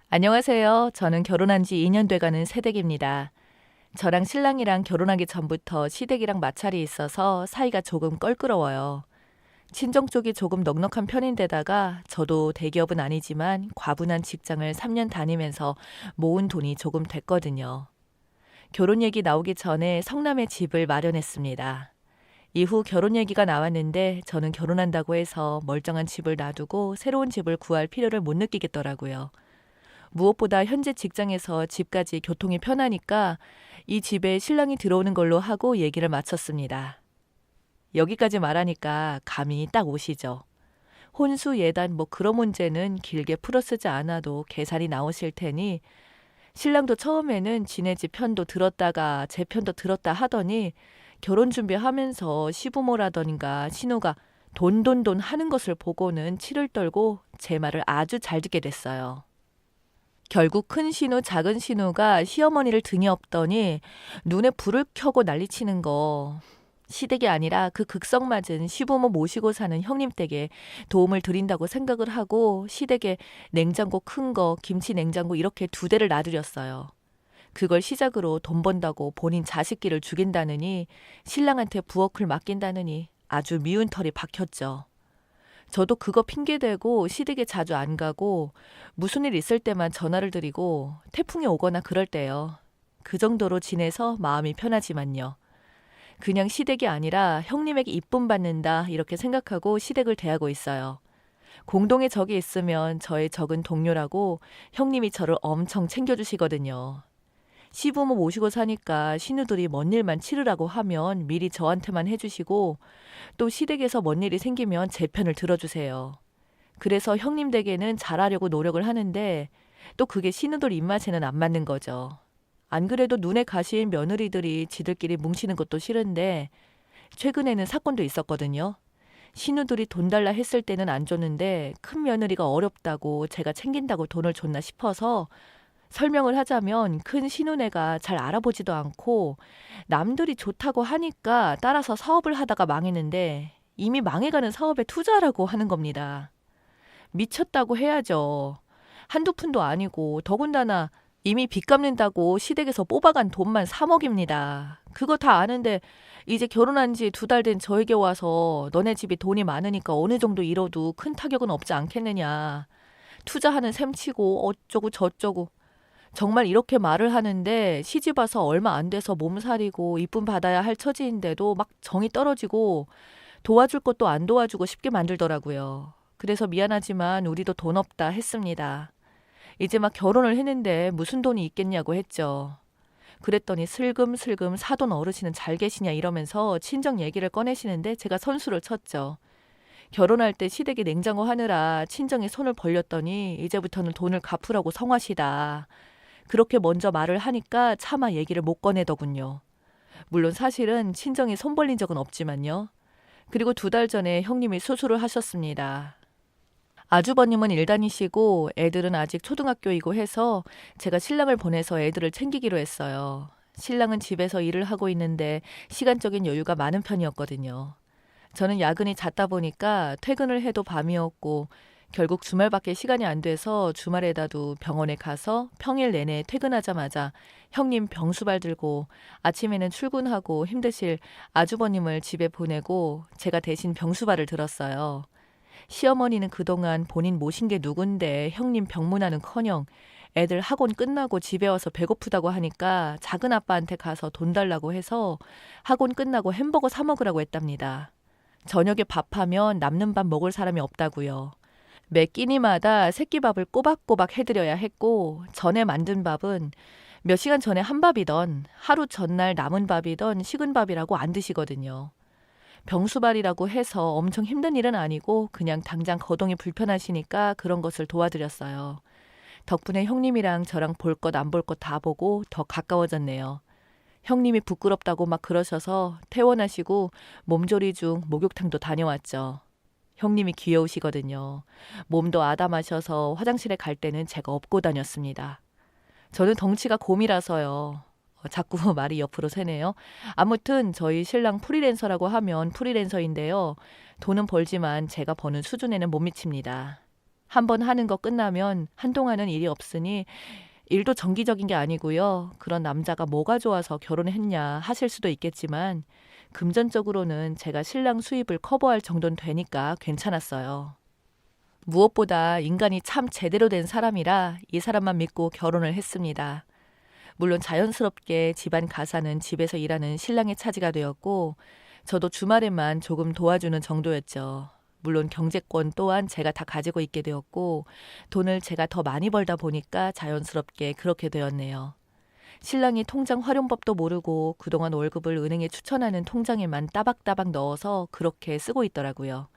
안녕하세요. 저는 결혼한 지 2년 돼가는 새댁입니다. 저랑 신랑이랑 결혼하기 전부터 시댁이랑 마찰이 있어서 사이가 조금 껄끄러워요. 친정 쪽이 조금 넉넉한 편인데다가 저도 대기업은 아니지만 과분한 직장을 3년 다니면서 모은 돈이 조금 됐거든요. 결혼 얘기 나오기 전에 성남에 집을 마련했습니다. 이후 결혼 얘기가 나왔는데 저는 결혼한다고 해서 멀쩡한 집을 놔두고 새로운 집을 구할 필요를 못 느끼겠더라고요. 무엇보다 현재 직장에서 집까지 교통이 편하니까 이 집에 신랑이 들어오는 걸로 하고 얘기를 마쳤습니다. 여기까지 말하니까 감이 딱 오시죠. 혼수 예단 뭐 그런 문제는 길게 풀어쓰지 않아도 계산이 나오실 테니 신랑도 처음에는 지네 집 편도 들었다가 제 편도 들었다 하더니 결혼 준비하면서 시부모라던가 신우가 돈 하는 것을 보고는 치를 떨고 제 말을 아주 잘 듣게 됐어요. 결국 큰 신우, 작은 신우가 시어머니를 등에 업더니 눈에 불을 켜고 난리치는 거. 시댁이 아니라 그 극성맞은 시부모 모시고 사는 형님 댁에 도움을 드린다고 생각을 하고 시댁에 냉장고 큰 거, 김치 냉장고 이렇게 2대를 놔드렸어요. 그걸 시작으로 돈 번다고 본인 자식끼를 죽인다느니 신랑한테 부엌을 맡긴다느니 아주 미운 털이 박혔죠. 저도 그거 핑계대고 시댁에 자주 안 가고 무슨 일 있을 때만 전화를 드리고 태풍이 오거나 그럴 때요. 그 정도로 지내서 마음이 편하지만요. 그냥 시댁이 아니라 형님에게 이쁨 받는다 이렇게 생각하고 시댁을 대하고 있어요. 공동의 적이 있으면 저의 적은 동료라고 형님이 저를 엄청 챙겨주시거든요. 시부모 모시고 사니까 신우들이 뭔 일만 치르라고 하면 미리 저한테만 해주시고 또 시댁에서 뭔 일이 생기면 제 편을 들어주세요. 그래서 형님 댁에는 잘하려고 노력을 하는데 또 그게 신우들 입맛에는 안 맞는 거죠. 안 그래도 눈에 가시인 며느리들이 지들끼리 뭉치는 것도 싫은데 최근에는 사건도 있었거든요. 신우들이 돈 달라 했을 때는 안 줬는데 큰 며느리가 어렵다고 제가 챙긴다고 돈을 줬나 싶어서 설명을 하자면 큰 신우네가 잘 알아보지도 않고 남들이 좋다고 하니까 따라서 사업을 하다가 망했는데 이미 망해가는 사업에 투자하라고 하는 겁니다. 미쳤다고 해야죠. 한두 푼도 아니고 더군다나 이미 빚 갚는다고 시댁에서 뽑아간 돈만 3억입니다. 그거 다 아는데 이제 결혼한 지 2달 된 저에게 와서 너네 집이 돈이 많으니까 어느 정도 잃어도 큰 타격은 없지 않겠느냐. 투자하는 셈치고 어쩌고 저쩌고. 정말 이렇게 말을 하는데 시집 와서 얼마 안 돼서 몸살이고 이쁨 받아야 할 처지인데도 막 정이 떨어지고 도와줄 것도 안 도와주고 싶게 만들더라고요. 그래서 미안하지만 우리도 돈 없다 했습니다. 이제 막 결혼을 했는데 무슨 돈이 있겠냐고 했죠. 그랬더니 슬금슬금 사돈 어르신은 잘 계시냐 이러면서 친정 얘기를 꺼내시는데 제가 선수를 쳤죠. 결혼할 때 시댁에 냉장고 하느라 친정에 손을 벌렸더니 이제부터는 돈을 갚으라고 성화시다. 그렇게 먼저 말을 하니까 차마 얘기를 못 꺼내더군요. 물론 사실은 친정에 손 벌린 적은 없지만요. 그리고 2달 전에 형님이 수술을 하셨습니다. 아주버님은 일 다니시고 애들은 아직 초등학교이고 해서 제가 신랑을 보내서 애들을 챙기기로 했어요. 신랑은 집에서 일을 하고 있는데 시간적인 여유가 많은 편이었거든요. 저는 야근이 잦다 보니까 퇴근을 해도 밤이었고 결국 주말밖에 시간이 안 돼서 주말에다도 병원에 가서 평일 내내 퇴근하자마자 형님 병수발 들고 아침에는 출근하고 힘드실 아주버님을 집에 보내고 제가 대신 병수발을 들었어요. 시어머니는 그동안 본인 모신 게 누군데 형님 병문안은커녕 애들 학원 끝나고 집에 와서 배고프다고 하니까 작은 아빠한테 가서 돈 달라고 해서 학원 끝나고 햄버거 사 먹으라고 했답니다. 저녁에 밥하면 남는 밥 먹을 사람이 없다고요. 매 끼니마다 새끼밥을 꼬박꼬박 해드려야 했고 전에 만든 밥은 몇 시간 전에 한 밥이던 하루 전날 남은 밥이던 식은 밥이라고 안 드시거든요. 병수발이라고 해서 엄청 힘든 일은 아니고 그냥 당장 거동이 불편하시니까 그런 것을 도와드렸어요. 덕분에 형님이랑 저랑 볼 것 안 볼 것 다 보고 더 가까워졌네요. 형님이 부끄럽다고 막 그러셔서 퇴원하시고 몸조리 중 목욕탕도 다녀왔죠. 형님이 귀여우시거든요. 몸도 아담하셔서 화장실에 갈 때는 제가 업고 다녔습니다. 저는 덩치가 곰이라서요. 자꾸 말이 옆으로 새네요. 아무튼 저희 신랑 프리랜서라고 하면 프리랜서인데요. 돈은 벌지만 제가 버는 수준에는 못 미칩니다. 한번 하는 거 끝나면 한동안은 일이 없으니 일도 정기적인 게 아니고요. 그런 남자가 뭐가 좋아서 결혼했냐 하실 수도 있겠지만 금전적으로는 제가 신랑 수입을 커버할 정도는 되니까 괜찮았어요. 무엇보다 인간이 참 제대로 된 사람이라 이 사람만 믿고 결혼을 했습니다. 물론 자연스럽게 집안 가사는 집에서 일하는 신랑의 차지가 되었고 저도 주말에만 조금 도와주는 정도였죠. 물론 경제권 또한 제가 다 가지고 있게 되었고 돈을 제가 더 많이 벌다 보니까 자연스럽게 그렇게 되었네요. 신랑이 통장 활용법도 모르고 그동안 월급을 은행에 추천하는 통장에만 따박따박 넣어서 그렇게 쓰고 있더라고요.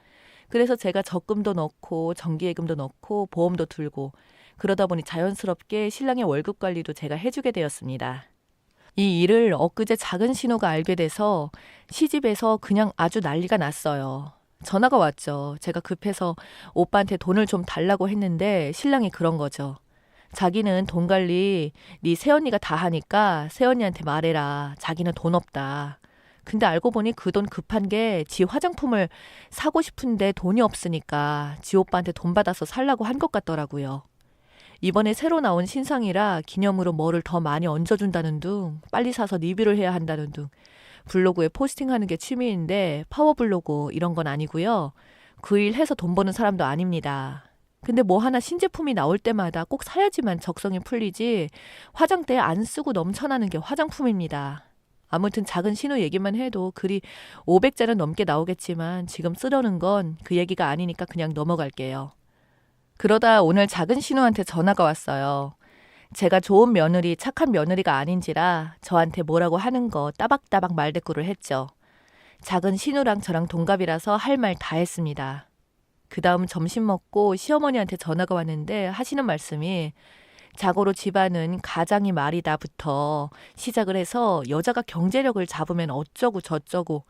그래서 제가 적금도 넣고 정기예금도 넣고 보험도 들고 그러다 보니 자연스럽게 신랑의 월급 관리도 제가 해주게 되었습니다. 이 일을 엊그제 작은 신우가 알게 돼서 시집에서 그냥 아주 난리가 났어요. 전화가 왔죠. 제가 급해서 오빠한테 돈을 좀 달라고 했는데 신랑이 그런 거죠. 자기는 돈 관리 네 새언니가 다 하니까 새언니한테 말해라. 자기는 돈 없다. 근데 알고 보니 그 돈 급한 게 지 화장품을 사고 싶은데 돈이 없으니까 지 오빠한테 돈 받아서 살라고 한 것 같더라고요. 이번에 새로 나온 신상이라 기념으로 뭐를 더 많이 얹어준다는 둥, 빨리 사서 리뷰를 해야 한다는 둥, 블로그에 포스팅하는 게 취미인데 파워블로그 이런 건 아니고요. 그 일 해서 돈 버는 사람도 아닙니다. 근데 뭐 하나 신제품이 나올 때마다 꼭 사야지만 적성이 풀리지 화장대에 안 쓰고 넘쳐나는 게 화장품입니다. 아무튼 작은 신우 얘기만 해도 글이 500자는 넘게 나오겠지만 지금 쓰려는 건 그 얘기가 아니니까 그냥 넘어갈게요. 그러다 오늘 작은 신우한테 전화가 왔어요. 제가 좋은 며느리, 착한 며느리가 아닌지라 저한테 뭐라고 하는 거 따박따박 말대꾸를 했죠. 작은 신우랑 저랑 동갑이라서 할 말 다 했습니다. 그 다음 점심 먹고 시어머니한테 전화가 왔는데 하시는 말씀이 자고로 집안은 가장이 말이다부터 시작을 해서 여자가 경제력을 잡으면 어쩌고 저쩌고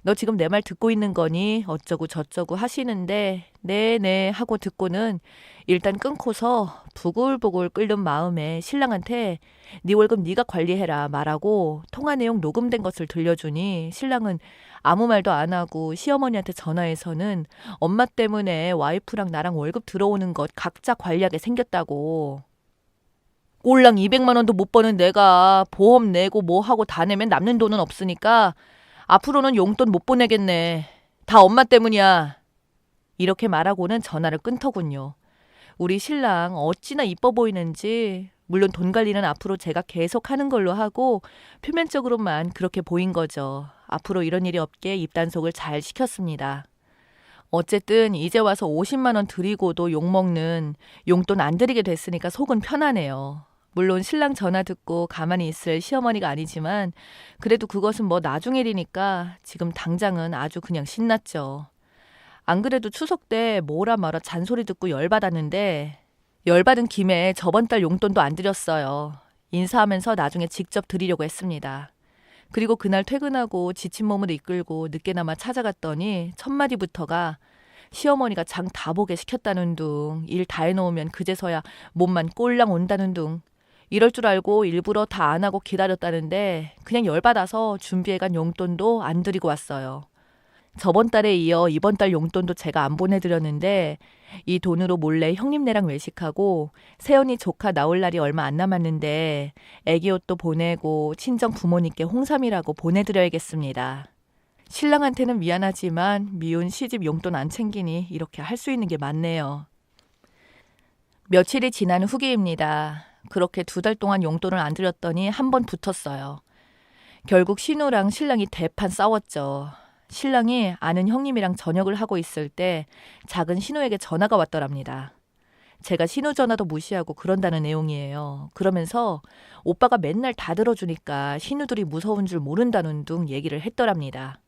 너 지금 내 말 듣고 있는 거니 어쩌고 저쩌고 하시는데 네네 하고 듣고는 일단 끊고서 부글부글 끓는 마음에 신랑한테 네 월급 네가 관리해라 말하고 통화 내용 녹음된 것을 들려주니 신랑은 아무 말도 안 하고 시어머니한테 전화해서는 엄마 때문에 와이프랑 나랑 월급 들어오는 것 각자 관리하게 생겼다고. 꼴랑 200만 원도 못 버는 내가 보험 내고 뭐 하고 다 내면 남는 돈은 없으니까 앞으로는 용돈 못 보내겠네. 다 엄마 때문이야. 이렇게 말하고는 전화를 끊더군요. 우리 신랑 어찌나 이뻐 보이는지 물론 돈 관리는 앞으로 제가 계속 하는 걸로 하고 표면적으로만 그렇게 보인 거죠. 앞으로 이런 일이 없게 입단속을 잘 시켰습니다. 어쨌든 이제 와서 50만 원 드리고도 욕먹는 용돈 안 드리게 됐으니까 속은 편하네요. 물론 신랑 전화 듣고 가만히 있을 시어머니가 아니지만 그래도 그것은 뭐 나중 일이니까 지금 당장은 아주 그냥 신났죠. 안 그래도 추석 때 뭐라 마라 잔소리 듣고 열받았는데 열받은 김에 저번 달 용돈도 안 드렸어요. 인사하면서 나중에 직접 드리려고 했습니다. 그리고 그날 퇴근하고 지친 몸을 이끌고 늦게나마 찾아갔더니 첫 마디부터가 시어머니가 장 다 보게 시켰다는 둥, 일 다 해놓으면 그제서야 몸만 꼴랑 온다는 둥, 이럴 줄 알고 일부러 다 안 하고 기다렸다는데 그냥 열받아서 준비해간 용돈도 안 드리고 왔어요. 저번 달에 이어 이번 달 용돈도 제가 안 보내드렸는데 이 돈으로 몰래 형님네랑 외식하고 새언니 조카 나올 날이 얼마 안 남았는데 애기 옷도 보내고 친정 부모님께 홍삼이라고 보내드려야겠습니다. 신랑한테는 미안하지만 미운 시집 용돈 안 챙기니 이렇게 할 수 있는 게 맞네요. 며칠이 지난 후기입니다. 그렇게 2달 동안 용돈을 안 드렸더니 한 번 붙었어요. 결국 신우랑 신랑이 대판 싸웠죠. 신랑이 아는 형님이랑 저녁을 하고 있을 때 작은 신우에게 전화가 왔더랍니다. 제가 신우 전화도 무시하고 그런다는 내용이에요. 그러면서 오빠가 맨날 다 들어주니까 신우들이 무서운 줄 모른다는 둥 얘기를 했더랍니다.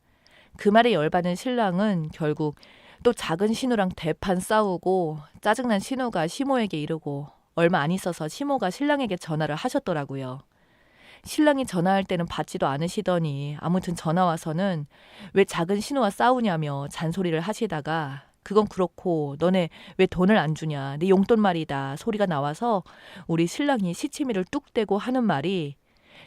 그 말에 열받은 신랑은 결국 또 작은 신우랑 대판 싸우고 짜증난 신우가 시모에게 이르고 얼마 안 있어서 시모가 신랑에게 전화를 하셨더라고요. 신랑이 전화할 때는 받지도 않으시더니 아무튼 전화 와서는 왜 작은 신우와 싸우냐며 잔소리를 하시다가 그건 그렇고 너네 왜 돈을 안 주냐 네 용돈 말이다 소리가 나와서 우리 신랑이 시치미를 뚝 떼고 하는 말이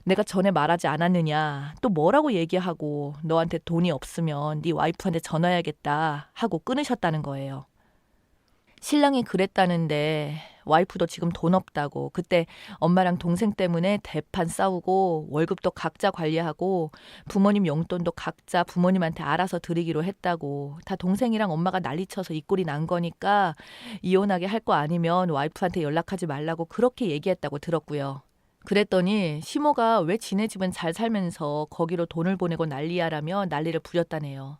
내가 전에 말하지 않았느냐 또 뭐라고 얘기하고 너한테 돈이 없으면 네 와이프한테 전화해야겠다 하고 끊으셨다는 거예요. 신랑이 그랬다는데 와이프도 지금 돈 없다고 그때 엄마랑 동생 때문에 대판 싸우고 월급도 각자 관리하고 부모님 용돈도 각자 부모님한테 알아서 드리기로 했다고 다 동생이랑 엄마가 난리쳐서 이 꼴이 난 거니까 이혼하게 할 거 아니면 와이프한테 연락하지 말라고 그렇게 얘기했다고 들었고요. 그랬더니 시모가 왜 지네 집은 잘 살면서 거기로 돈을 보내고 난리야라며 난리를 부렸다네요.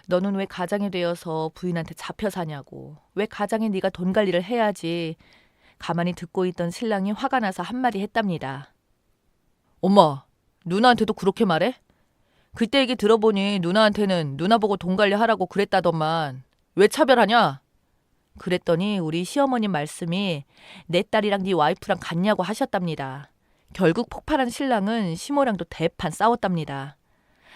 너는 왜 가장이 되어서 부인한테 잡혀 사냐고. 왜 가장에 네가 돈 관리를 해야지. 가만히 듣고 있던 신랑이 화가 나서 한마디 했답니다. 엄마, 누나한테도 그렇게 말해? 그때 얘기 들어보니 누나한테는 누나 보고 돈 관리하라고 그랬다더만. 왜 차별하냐? 그랬더니 우리 시어머님 말씀이 내 딸이랑 네 와이프랑 같냐고 하셨답니다. 결국 폭발한 신랑은 시모랑도 대판 싸웠답니다.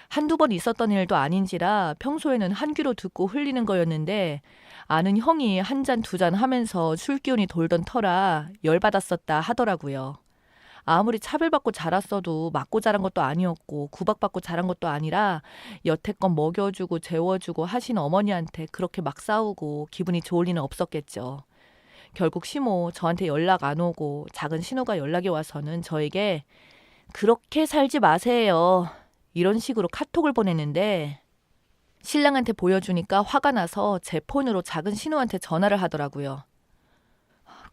한두 번 있었던 일도 아닌지라 평소에는 한 귀로 듣고 흘리는 거였는데 아는 형이 한 잔 두 잔 하면서 술 기운이 돌던 터라 열받았었다 하더라고요. 아무리 차별받고 자랐어도 맞고 자란 것도 아니었고 구박받고 자란 것도 아니라 여태껏 먹여주고 재워주고 하신 어머니한테 그렇게 막 싸우고 기분이 좋을 리는 없었겠죠. 결국 시모 저한테 연락 안 오고 작은 신우가 연락이 와서는 저에게 그렇게 살지 마세요. 이런 식으로 카톡을 보냈는데 신랑한테 보여주니까 화가 나서 제 폰으로 작은 신우한테 전화를 하더라고요.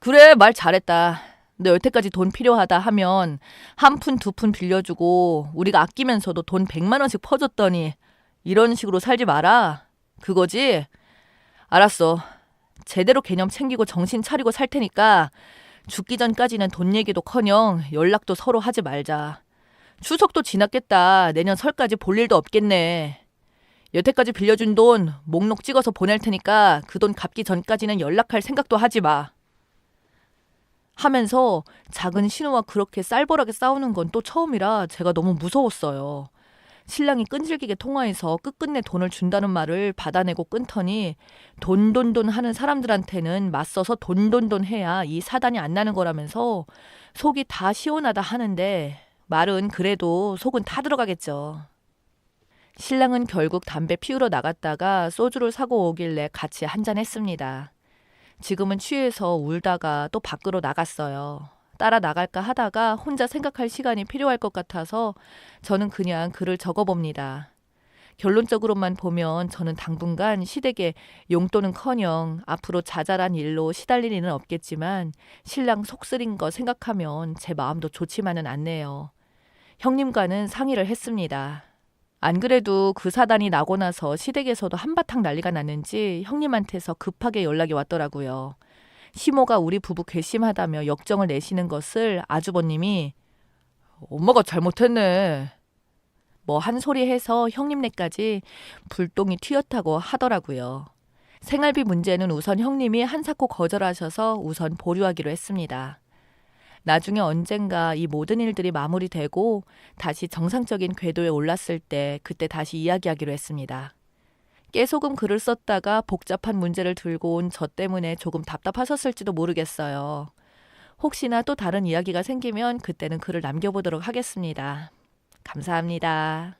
그래, 말 잘했다. 너 여태까지 돈 필요하다 하면 한 푼 두 푼 빌려주고 우리가 아끼면서도 돈 100만 원씩 퍼줬더니 이런 식으로 살지 마라. 그거지? 알았어. 제대로 개념 챙기고 정신 차리고 살 테니까 죽기 전까지는 돈 얘기도커녕 연락도 서로 하지 말자. 추석도 지났겠다. 내년 설까지 볼 일도 없겠네. 여태까지 빌려준 돈 목록 찍어서 보낼 테니까 그 돈 갚기 전까지는 연락할 생각도 하지 마. 하면서 작은 신우와 그렇게 쌀벌하게 싸우는 건 또 처음이라 제가 너무 무서웠어요. 신랑이 끈질기게 통화해서 끝끝내 돈을 준다는 말을 받아내고 끊더니 돈돈돈 하는 사람들한테는 맞서서 돈돈돈 해야 이 사단이 안 나는 거라면서 속이 다 시원하다 하는데 말은 그래도 속은 타 들어가겠죠. 신랑은 결국 담배 피우러 나갔다가 소주를 사고 오길래 같이 한잔 했습니다. 지금은 취해서 울다가 또 밖으로 나갔어요. 따라 나갈까 하다가 혼자 생각할 시간이 필요할 것 같아서 저는 그냥 글을 적어봅니다. 결론적으로만 보면 저는 당분간 시댁에 용돈은커녕 앞으로 자잘한 일로 시달릴 일은 없겠지만 신랑 속 쓰린 거 생각하면 제 마음도 좋지만은 않네요. 형님과는 상의를 했습니다. 안 그래도 그 사단이 나고 나서 시댁에서도 한바탕 난리가 났는지 형님한테서 급하게 연락이 왔더라고요. 시모가 우리 부부 괘씸하다며 역정을 내시는 것을 아주버님이 엄마가 잘못했네. 뭐 한 소리 해서 형님네까지 불똥이 튀었다고 하더라고요. 생활비 문제는 우선 형님이 한사코 거절하셔서 우선 보류하기로 했습니다. 나중에 언젠가 이 모든 일들이 마무리되고 다시 정상적인 궤도에 올랐을 때 그때 다시 이야기하기로 했습니다. 깨소금 글을 썼다가 복잡한 문제를 들고 온 저 때문에 조금 답답하셨을지도 모르겠어요. 혹시나 또 다른 이야기가 생기면 그때는 글을 남겨보도록 하겠습니다. 감사합니다.